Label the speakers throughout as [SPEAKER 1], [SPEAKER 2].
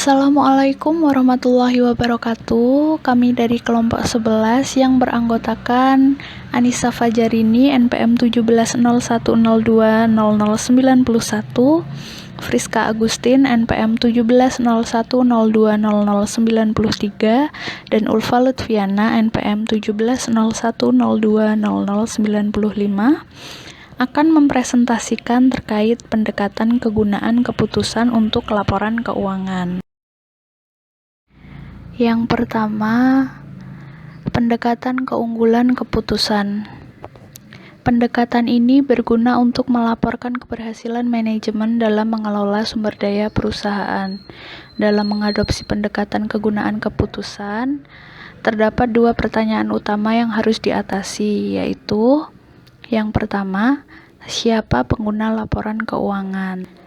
[SPEAKER 1] Assalamualaikum warahmatullahi wabarakatuh. Kami dari kelompok 11 yang beranggotakan Anissa Fajarini NPM 1701020091, Friska Agustin NPM 1701020093, dan Ulfa Lutfiana NPM 1701020095 akan mempresentasikan terkait pendekatan kegunaan keputusan untuk laporan keuangan. Yang pertama, pendekatan keunggulan keputusan. Pendekatan ini berguna untuk melaporkan keberhasilan manajemen dalam mengelola sumber daya perusahaan. Dalam mengadopsi pendekatan kegunaan keputusan, terdapat dua pertanyaan utama yang harus diatasi, yaitu yang pertama, siapa pengguna laporan keuangan?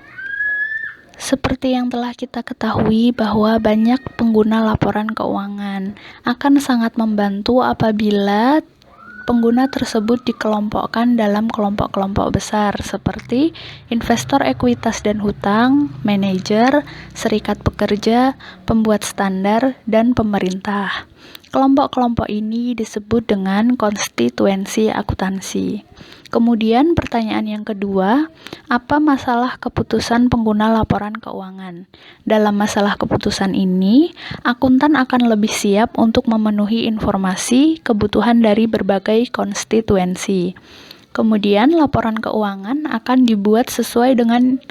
[SPEAKER 1] Seperti yang telah kita ketahui bahwa banyak pengguna laporan keuangan. Akan sangat membantu apabila pengguna tersebut dikelompokkan dalam kelompok-kelompok besar seperti investor ekuitas dan hutang, manajer, serikat pekerja, pembuat standar, dan pemerintah. Kelompok-kelompok ini disebut dengan konstituensi akuntansi. Kemudian pertanyaan yang kedua, apa masalah keputusan pengguna laporan keuangan? Dalam masalah keputusan ini, akuntan akan lebih siap untuk memenuhi informasi kebutuhan dari berbagai konstituensi. Kemudian laporan keuangan akan dibuat sesuai dengan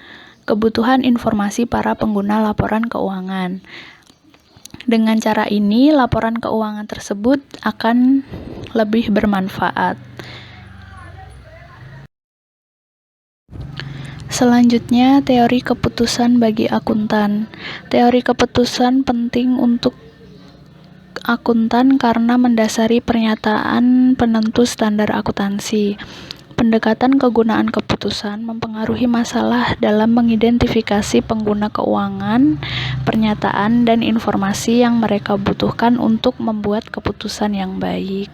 [SPEAKER 1] kebutuhan informasi para pengguna laporan keuangan. Dengan cara ini, laporan keuangan tersebut akan lebih bermanfaat. Selanjutnya, teori keputusan bagi akuntan. Teori keputusan penting untuk akuntan karena mendasari pernyataan penentu standar akuntansi. Pendekatan kegunaan keputusan mempengaruhi masalah dalam mengidentifikasi pengguna keuangan, pernyataan, dan informasi yang mereka butuhkan untuk membuat keputusan yang baik.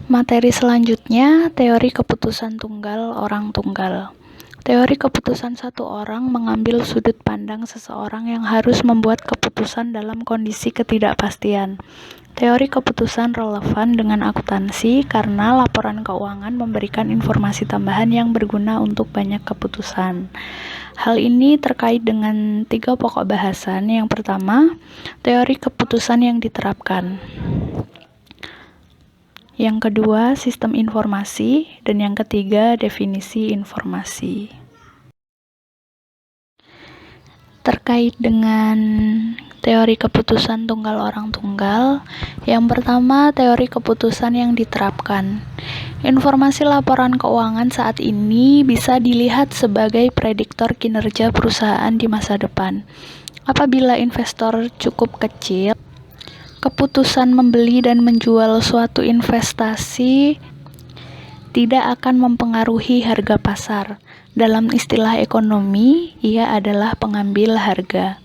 [SPEAKER 1] Materi selanjutnya, teori keputusan tunggal orang tunggal. Teori keputusan satu orang mengambil sudut pandang seseorang yang harus membuat keputusan dalam kondisi ketidakpastian. Teori keputusan relevan dengan akuntansi karena laporan keuangan memberikan informasi tambahan yang berguna untuk banyak keputusan. Hal ini terkait dengan 3 pokok bahasan. Yang pertama, teori keputusan yang diterapkan. Yang kedua, sistem informasi, dan yang ketiga, definisi informasi. Terkait dengan teori keputusan tunggal orang tunggal, yang pertama, teori keputusan yang diterapkan. Informasi laporan keuangan saat ini bisa dilihat sebagai prediktor kinerja perusahaan di masa depan. Apabila investor cukup kecil, keputusan membeli dan menjual suatu investasi tidak akan mempengaruhi harga pasar. Dalam istilah ekonomi, ia adalah pengambil harga.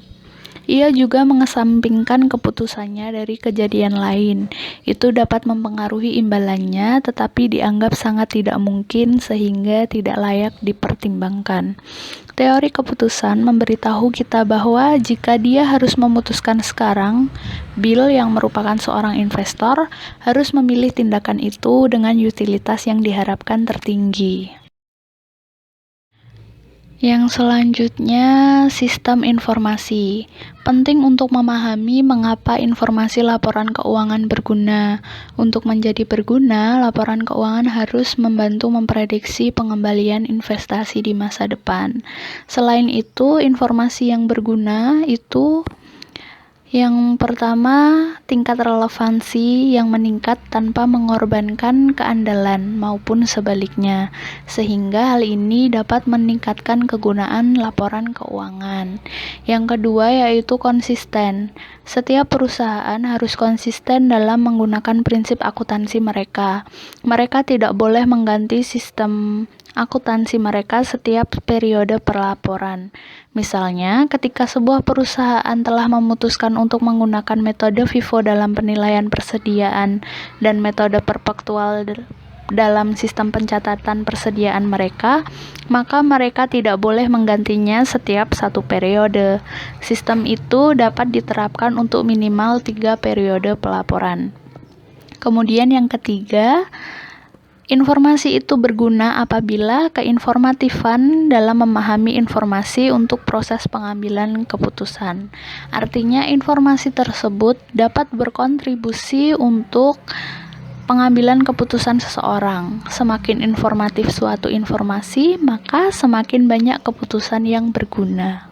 [SPEAKER 1] Ia juga mengesampingkan keputusannya dari kejadian lain. Itu dapat mempengaruhi imbalannya, tetapi dianggap sangat tidak mungkin sehingga tidak layak dipertimbangkan. Teori keputusan memberitahu kita bahwa jika dia harus memutuskan sekarang, Bill yang merupakan seorang investor harus memilih tindakan itu dengan utilitas yang diharapkan tertinggi. Yang selanjutnya, sistem informasi. Penting untuk memahami mengapa informasi laporan keuangan berguna. Untuk menjadi berguna, laporan keuangan harus membantu memprediksi pengembalian investasi di masa depan. Selain itu, informasi yang berguna itu yang pertama, tingkat relevansi yang meningkat tanpa mengorbankan keandalan maupun sebaliknya, sehingga hal ini dapat meningkatkan kegunaan laporan keuangan. Yang kedua yaitu konsisten. Setiap perusahaan harus konsisten dalam menggunakan prinsip akuntansi mereka. Mereka tidak boleh mengganti sistem akuntansi mereka setiap periode pelaporan. Misalnya, ketika sebuah perusahaan telah memutuskan untuk menggunakan metode FIFO dalam penilaian persediaan dan metode perpektual dalam sistem pencatatan persediaan mereka, maka mereka tidak boleh menggantinya setiap 1 periode. Sistem itu dapat diterapkan untuk minimal 3 periode pelaporan. Kemudian yang ketiga, informasi itu berguna apabila keinformatifan dalam memahami informasi untuk proses pengambilan keputusan. Artinya, informasi tersebut dapat berkontribusi untuk pengambilan keputusan seseorang. Semakin informatif suatu informasi, maka semakin banyak keputusan yang berguna.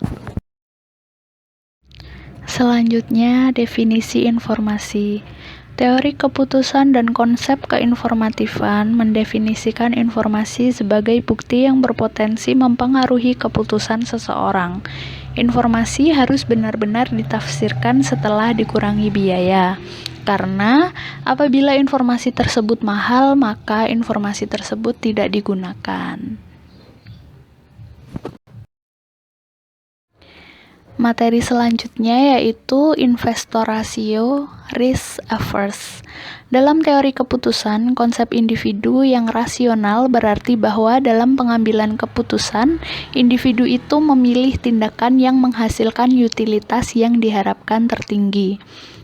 [SPEAKER 1] Selanjutnya, definisi informasi. Teori keputusan dan konsep keinformatifan mendefinisikan informasi sebagai bukti yang berpotensi mempengaruhi keputusan seseorang. Informasi harus benar-benar ditafsirkan setelah dikurangi biaya. Karena apabila informasi tersebut mahal, maka informasi tersebut tidak digunakan. Materi selanjutnya yaitu investor rasio risk averse. Dalam teori keputusan, konsep individu yang rasional berarti bahwa dalam pengambilan keputusan, individu itu memilih tindakan yang menghasilkan utilitas yang diharapkan tertinggi.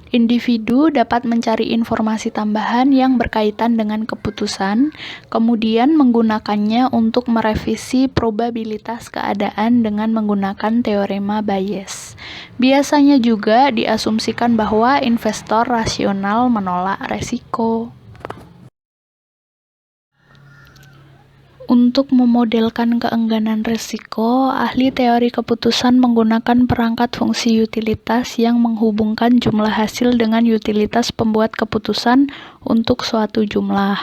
[SPEAKER 1] Individu dapat mencari informasi tambahan yang berkaitan dengan keputusan, kemudian menggunakannya untuk merevisi probabilitas keadaan dengan menggunakan teorema Bayes. Biasanya juga diasumsikan bahwa investor rasional menolak resiko. Untuk memodelkan keengganan risiko, ahli teori keputusan menggunakan perangkat fungsi utilitas yang menghubungkan jumlah hasil dengan utilitas pembuat keputusan untuk suatu jumlah.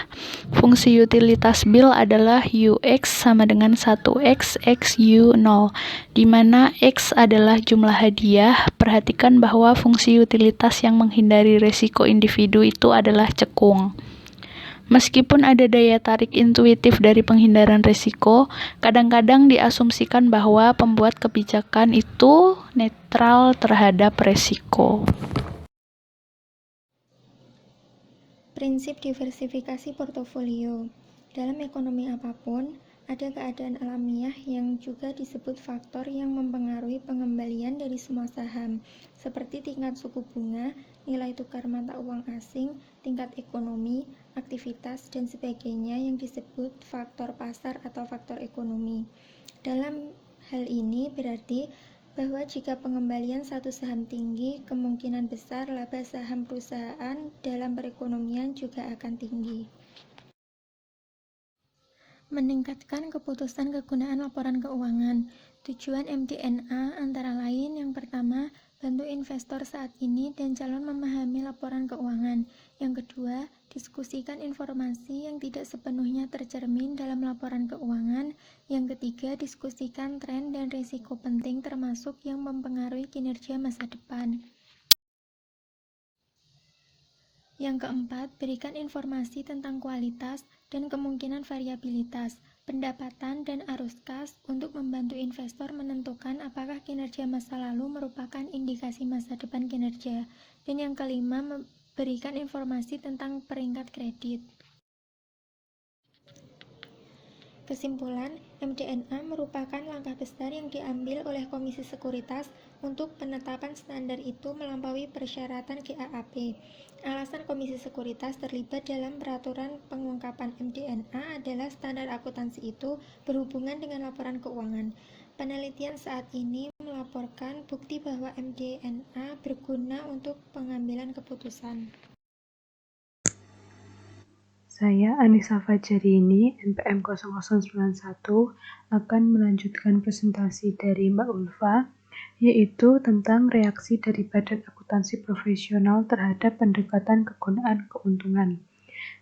[SPEAKER 1] Fungsi utilitas Bill adalah Ux sama dengan 1x x U0, di mana x adalah jumlah hadiah. Perhatikan bahwa fungsi utilitas yang menghindari risiko individu itu adalah cekung. Meskipun ada daya tarik intuitif dari penghindaran risiko, kadang-kadang diasumsikan bahwa pembuat kebijakan itu netral terhadap risiko.
[SPEAKER 2] Prinsip diversifikasi portofolio. Dalam ekonomi apapun, ada keadaan alamiah yang juga disebut faktor yang mempengaruhi pengembalian dari semua saham, seperti tingkat suku bunga, nilai tukar mata uang asing, tingkat ekonomi, aktivitas, dan sebagainya yang disebut faktor pasar atau faktor ekonomi. Dalam hal ini berarti bahwa jika pengembalian satu saham tinggi, kemungkinan besar laba saham perusahaan dalam perekonomian juga akan tinggi. Meningkatkan keputusan kegunaan laporan keuangan. Tujuan MDNA antara lain yang pertama, bantu investor saat ini dan calon memahami laporan keuangan. Yang kedua, diskusikan informasi yang tidak sepenuhnya tercermin dalam laporan keuangan. Yang ketiga, diskusikan tren dan risiko penting termasuk yang mempengaruhi kinerja masa depan. Yang keempat, berikan informasi tentang kualitas dan kemungkinan variabilitas, pendapatan, dan arus kas untuk membantu investor menentukan apakah kinerja masa lalu merupakan indikasi masa depan kinerja. Dan yang kelima, berikan informasi tentang peringkat kredit. Kesimpulan, MDNA merupakan langkah besar yang diambil oleh Komisi Sekuritas untuk penetapan standar itu melampaui persyaratan GAAP. Alasan Komisi Sekuritas terlibat dalam peraturan pengungkapan MDNA adalah standar akuntansi itu berhubungan dengan laporan keuangan. Penelitian saat ini melaporkan bukti bahwa MDNA berguna untuk pengambilan keputusan.
[SPEAKER 3] Saya Anissa Fajarini, NPM 0091, akan melanjutkan presentasi dari Mbak Ulfa, yaitu tentang reaksi dari Badan Akuntansi Profesional terhadap pendekatan kegunaan keuntungan.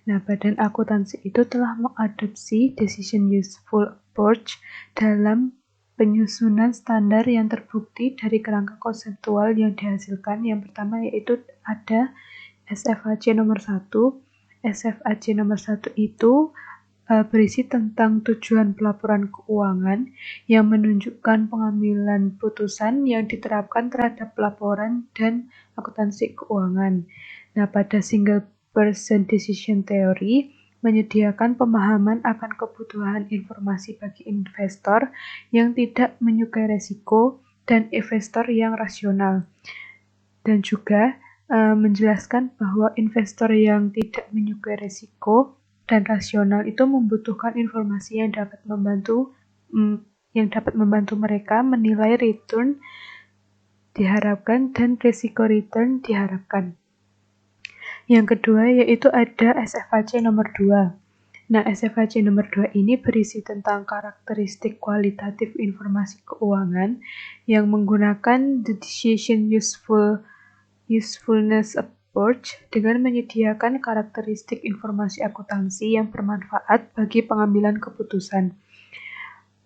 [SPEAKER 3] Nah, Badan Akuntansi itu telah mengadopsi Decision Useful Approach dalam penyusunan standar yang terbukti dari kerangka konseptual yang dihasilkan. Yang pertama yaitu ada SFAC nomor 1. SFAC nomor 1 itu berisi tentang tujuan pelaporan keuangan yang menunjukkan pengambilan putusan yang diterapkan terhadap pelaporan dan akuntansi keuangan. Nah, pada single person decision theory, menyediakan pemahaman akan kebutuhan informasi bagi investor yang tidak menyukai risiko dan investor yang rasional. Dan juga menjelaskan bahwa investor yang tidak menyukai risiko dan rasional itu membutuhkan informasi yang dapat membantu mereka menilai return diharapkan dan risiko return diharapkan. Yang kedua yaitu ada SFAC nomor 2. Nah, SFAC nomor 2 ini berisi tentang karakteristik kualitatif informasi keuangan yang menggunakan the decision usefulness approach dengan menyediakan karakteristik informasi akuntansi yang bermanfaat bagi pengambilan keputusan.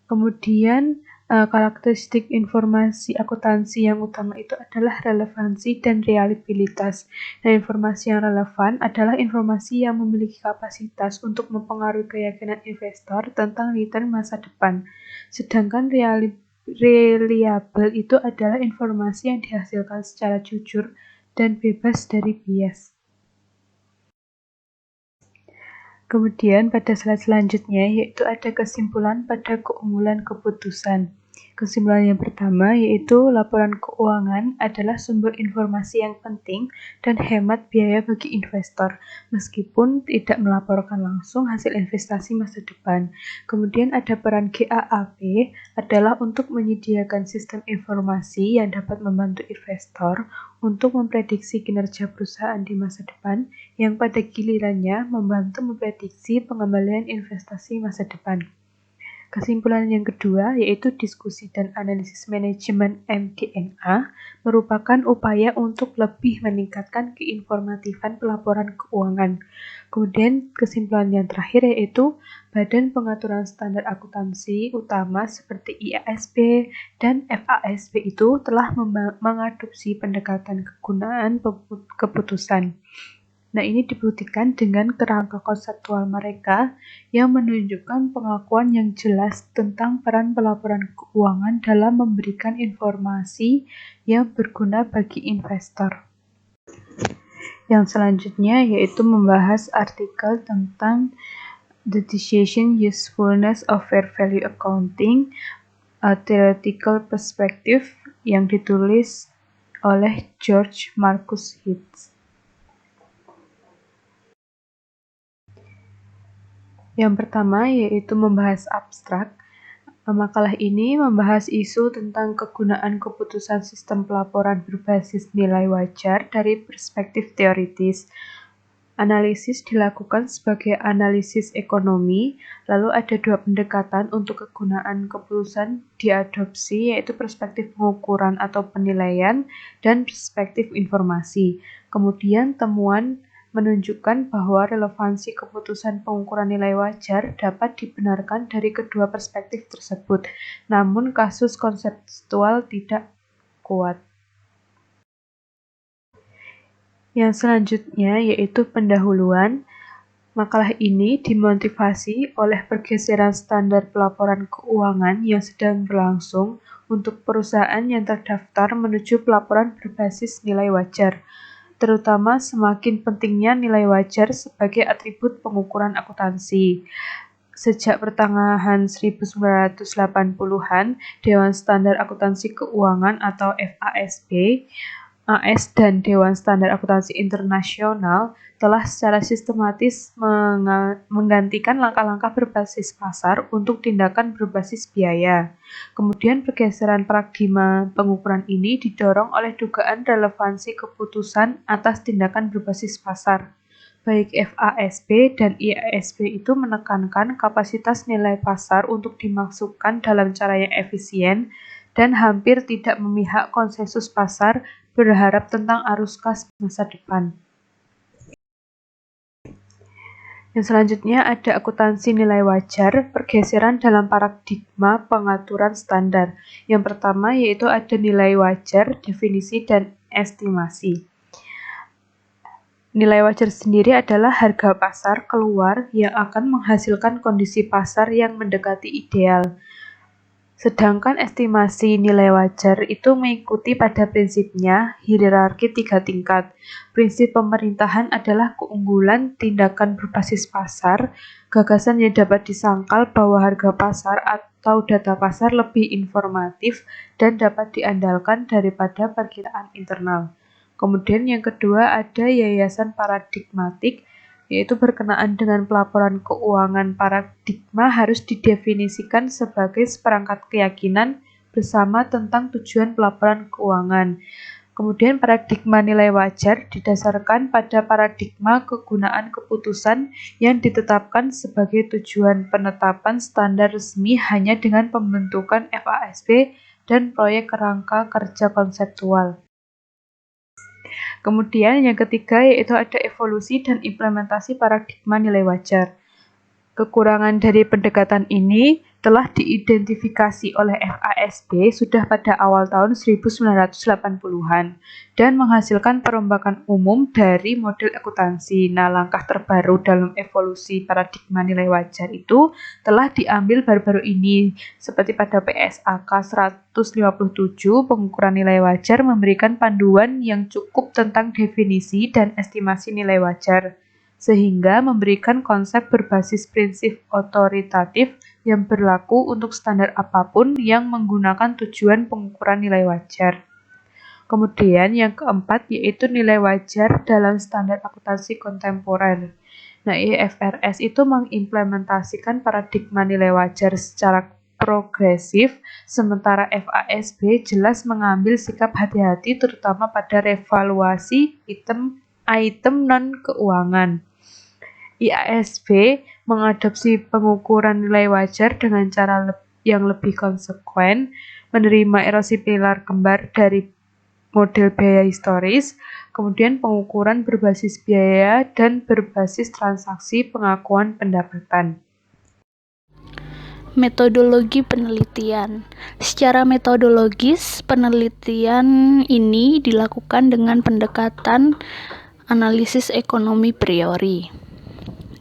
[SPEAKER 3] Kemudian karakteristik informasi akuntansi yang utama itu adalah relevansi dan reliabilitas. Dan informasi yang relevan adalah informasi yang memiliki kapasitas untuk mempengaruhi keyakinan investor tentang return masa depan. Sedangkan reliable itu adalah informasi yang dihasilkan secara jujur dan bebas dari bias. Kemudian pada slide selanjutnya yaitu ada kesimpulan pada keunggulan keputusan. Kesimpulan yang pertama yaitu laporan keuangan adalah sumber informasi yang penting dan hemat biaya bagi investor, meskipun tidak melaporkan langsung hasil investasi masa depan. Kemudian ada peran GAAP adalah untuk menyediakan sistem informasi yang dapat membantu investor untuk memprediksi kinerja perusahaan di masa depan yang pada gilirannya membantu memprediksi pengembalian investasi masa depan. Kesimpulan yang kedua yaitu diskusi dan analisis manajemen MD&A merupakan upaya untuk lebih meningkatkan keinformatifan pelaporan keuangan. Kemudian kesimpulan yang terakhir yaitu Badan Pengaturan Standar Akuntansi utama seperti IASB dan FASB itu telah mengadopsi pendekatan kegunaan keputusan. Nah, ini dibuktikan dengan kerangka konseptual mereka yang menunjukkan pengakuan yang jelas tentang peran pelaporan keuangan dalam memberikan informasi yang berguna bagi investor. Yang selanjutnya yaitu membahas artikel tentang The Decision Usefulness of Fair Value Accounting, a Theoretical Perspective yang ditulis oleh George Marcus Hitz. Yang pertama yaitu membahas abstrak. Makalah ini membahas isu tentang kegunaan keputusan sistem pelaporan berbasis nilai wajar dari perspektif teoritis. Analisis dilakukan sebagai analisis ekonomi, lalu ada dua pendekatan untuk kegunaan keputusan diadopsi, yaitu perspektif pengukuran atau penilaian dan perspektif informasi. Kemudian temuan menunjukkan bahwa relevansi keputusan pengukuran nilai wajar dapat dibenarkan dari kedua perspektif tersebut, namun kasus konseptual tidak kuat. Yang selanjutnya yaitu pendahuluan. Makalah ini dimotivasi oleh pergeseran standar pelaporan keuangan yang sedang berlangsung untuk perusahaan yang terdaftar menuju pelaporan berbasis nilai wajar, terutama semakin pentingnya nilai wajar sebagai atribut pengukuran akuntansi. Sejak pertengahan 1980-an, Dewan Standar Akuntansi Keuangan atau FASB, AS dan Dewan Standar Akuntansi Internasional telah secara sistematis menggantikan langkah-langkah berbasis pasar untuk tindakan berbasis biaya. Kemudian pergeseran paradigma pengukuran ini didorong oleh dugaan relevansi keputusan atas tindakan berbasis pasar. Baik FASB dan IASB itu menekankan kapasitas nilai pasar untuk dimasukkan dalam cara yang efisien dan hampir tidak memihak konsensus pasar berharap tentang arus kas masa depan. Yang selanjutnya ada akuntansi nilai wajar, pergeseran dalam paradigma pengaturan standar. Yang pertama yaitu ada nilai wajar, definisi, dan estimasi. Nilai wajar sendiri adalah harga pasar keluar yang akan menghasilkan kondisi pasar yang mendekati ideal. Sedangkan estimasi nilai wajar itu mengikuti pada prinsipnya hierarki 3 tingkat. Prinsip pemerintahan adalah keunggulan tindakan berbasis pasar, gagasan yang dapat disangkal bahwa harga pasar atau data pasar lebih informatif dan dapat diandalkan daripada perkiraan internal. Kemudian yang kedua ada yayasan paradigmatik, yaitu berkenaan dengan pelaporan keuangan. Paradigma harus didefinisikan sebagai seperangkat keyakinan bersama tentang tujuan pelaporan keuangan. Kemudian paradigma nilai wajar didasarkan pada paradigma kegunaan keputusan yang ditetapkan sebagai tujuan penetapan standar resmi hanya dengan pembentukan FASB dan proyek kerangka kerja konseptual. Kemudian yang ketiga yaitu ada evolusi dan implementasi paradigma nilai wajar. Kekurangan dari pendekatan ini telah diidentifikasi oleh FASB sudah pada awal tahun 1980-an dan menghasilkan perombakan umum dari model akuntansi. Nah, langkah terbaru dalam evolusi paradigma nilai wajar itu telah diambil baru-baru ini, seperti pada PSAK 157, pengukuran nilai wajar memberikan panduan yang cukup tentang definisi dan estimasi nilai wajar, sehingga memberikan konsep berbasis prinsip otoritatif yang berlaku untuk standar apapun yang menggunakan tujuan pengukuran nilai wajar. Kemudian yang keempat yaitu nilai wajar dalam standar akuntansi kontemporer. Nah, IFRS itu mengimplementasikan paradigma nilai wajar secara progresif, sementara FASB jelas mengambil sikap hati-hati terutama pada revaluasi item non-keuangan. IASB mengadopsi pengukuran nilai wajar dengan cara yang lebih konsekuen, menerima erosi pilar kembar dari model biaya historis, kemudian pengukuran berbasis biaya dan berbasis transaksi pengakuan pendapatan.
[SPEAKER 1] Metodologi penelitian. Secara metodologis, penelitian ini dilakukan dengan pendekatan analisis ekonomi priori,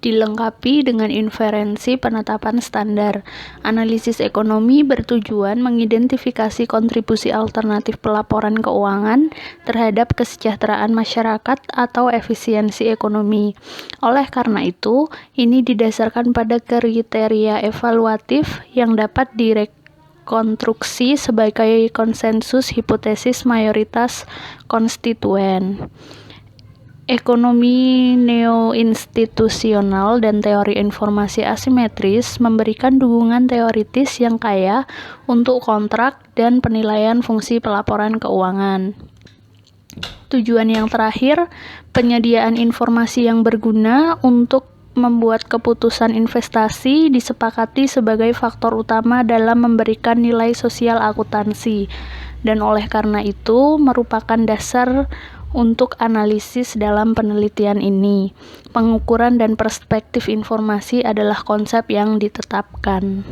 [SPEAKER 1] dilengkapi dengan inferensi penetapan standar. Analisis ekonomi bertujuan mengidentifikasi kontribusi alternatif pelaporan keuangan terhadap kesejahteraan masyarakat atau efisiensi ekonomi. Oleh karena itu, ini didasarkan pada kriteria evaluatif yang dapat direkonstruksi sebagai konsensus hipotesis mayoritas konstituen. Ekonomi neo-institusional dan teori informasi asimetris memberikan dukungan teoritis yang kaya untuk kontrak dan penilaian fungsi pelaporan keuangan. Tujuan yang terakhir, penyediaan informasi yang berguna untuk membuat keputusan investasi disepakati sebagai faktor utama dalam memberikan nilai sosial akuntansi, dan oleh karena itu merupakan dasar untuk analisis dalam penelitian ini. Pengukuran dan perspektif informasi adalah konsep yang ditetapkan.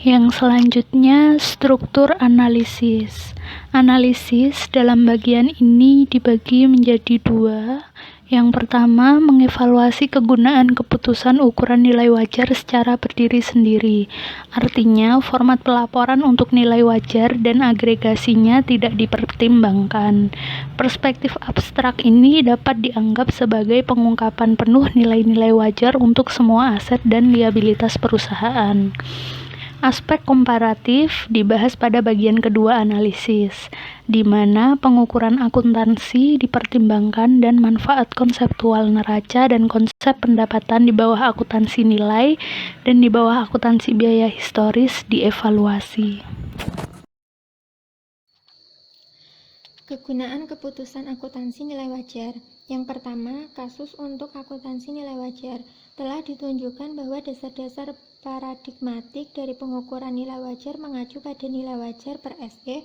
[SPEAKER 1] Yang selanjutnya, struktur analisis. Analisis dalam bagian ini dibagi menjadi dua. Yang pertama, mengevaluasi kegunaan keputusan ukuran nilai wajar secara berdiri sendiri. Artinya, format pelaporan untuk nilai wajar dan agregasinya tidak dipertimbangkan. Perspektif abstrak ini dapat dianggap sebagai pengungkapan penuh nilai-nilai wajar untuk semua aset dan liabilitas perusahaan. Aspek komparatif dibahas pada bagian kedua analisis, di mana pengukuran akuntansi dipertimbangkan dan manfaat konseptual neraca dan konsep pendapatan di bawah akuntansi nilai dan di bawah akuntansi biaya historis dievaluasi.
[SPEAKER 2] Kegunaan keputusan akuntansi nilai wajar. Yang pertama, kasus untuk akuntansi nilai wajar. Telah ditunjukkan bahwa dasar-dasar paradigmatik dari pengukuran nilai wajar mengacu pada nilai wajar per SE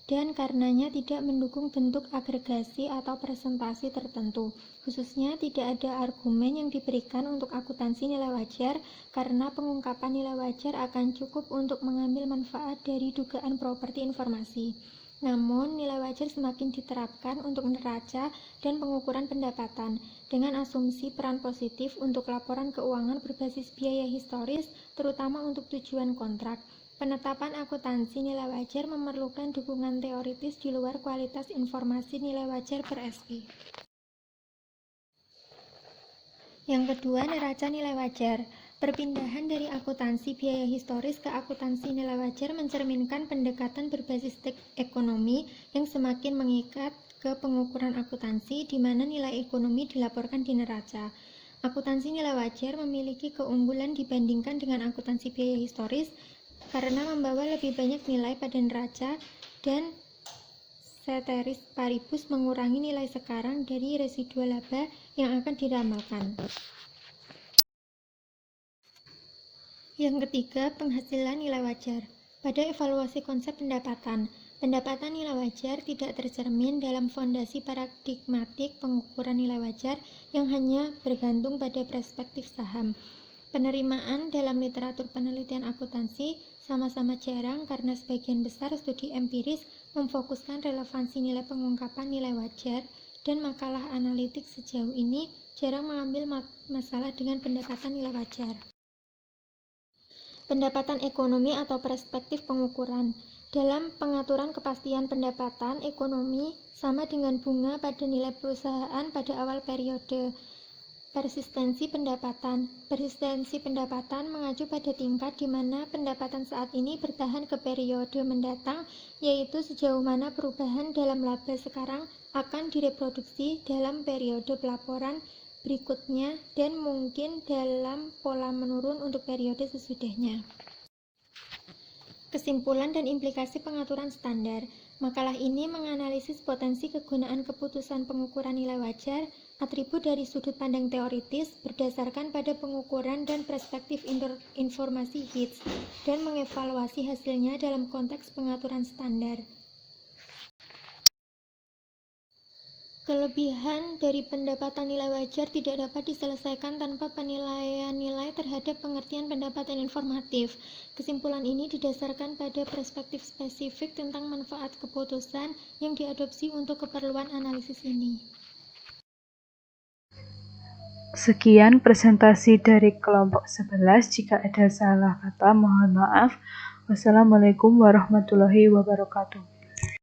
[SPEAKER 2] dan karenanya tidak mendukung bentuk agregasi atau presentasi tertentu. Khususnya tidak ada argumen yang diberikan untuk akuntansi nilai wajar karena pengungkapan nilai wajar akan cukup untuk mengambil manfaat dari dugaan properti informasi. Namun, nilai wajar semakin diterapkan untuk neraca dan pengukuran pendapatan dengan asumsi peran positif untuk laporan keuangan berbasis biaya historis, terutama untuk tujuan kontrak. Penetapan akuntansi nilai wajar memerlukan dukungan teoritis di luar kualitas informasi nilai wajar per SI. Yang kedua, neraca nilai wajar. Perpindahan dari akuntansi biaya historis ke akuntansi nilai wajar mencerminkan pendekatan berbasis ekonomi yang semakin mengikat ke pengukuran akuntansi, di mana nilai ekonomi dilaporkan di neraca. Akuntansi nilai wajar memiliki keunggulan dibandingkan dengan akuntansi biaya historis karena membawa lebih banyak nilai pada neraca dan ceteris paribus mengurangi nilai sekarang dari residual laba yang akan diramalkan. Yang ketiga, penghasilan nilai wajar. Pada evaluasi konsep pendapatan nilai wajar tidak tercermin dalam fondasi paradigmatik pengukuran nilai wajar yang hanya bergantung pada perspektif saham. Penerimaan dalam literatur penelitian akuntansi sama-sama jarang karena sebagian besar studi empiris memfokuskan relevansi nilai pengungkapan nilai wajar, dan makalah analitik sejauh ini jarang mengambil masalah dengan pendekatan nilai wajar. Pendapatan ekonomi atau perspektif pengukuran. Dalam pengaturan kepastian pendapatan ekonomi sama dengan bunga pada nilai perusahaan pada awal periode. Persistensi pendapatan mengacu pada tingkat di mana pendapatan saat ini bertahan ke periode mendatang, yaitu sejauh mana perubahan dalam laba sekarang akan direproduksi dalam periode pelaporan berikutnya dan mungkin dalam pola menurun untuk periode sesudahnya. Kesimpulan dan implikasi pengaturan standar. Makalah ini menganalisis potensi kegunaan keputusan pengukuran nilai wajar, atribut dari sudut pandang teoritis berdasarkan pada pengukuran dan perspektif informasi HITS, dan mengevaluasi hasilnya dalam konteks pengaturan standar. Kelebihan dari pendapatan nilai wajar tidak dapat diselesaikan tanpa penilaian nilai terhadap pengertian pendapatan informatif. Kesimpulan ini didasarkan pada perspektif spesifik tentang manfaat keputusan yang diadopsi untuk keperluan analisis ini.
[SPEAKER 3] Sekian presentasi dari kelompok 11. Jika ada salah kata, mohon maaf. Wassalamualaikum warahmatullahi wabarakatuh.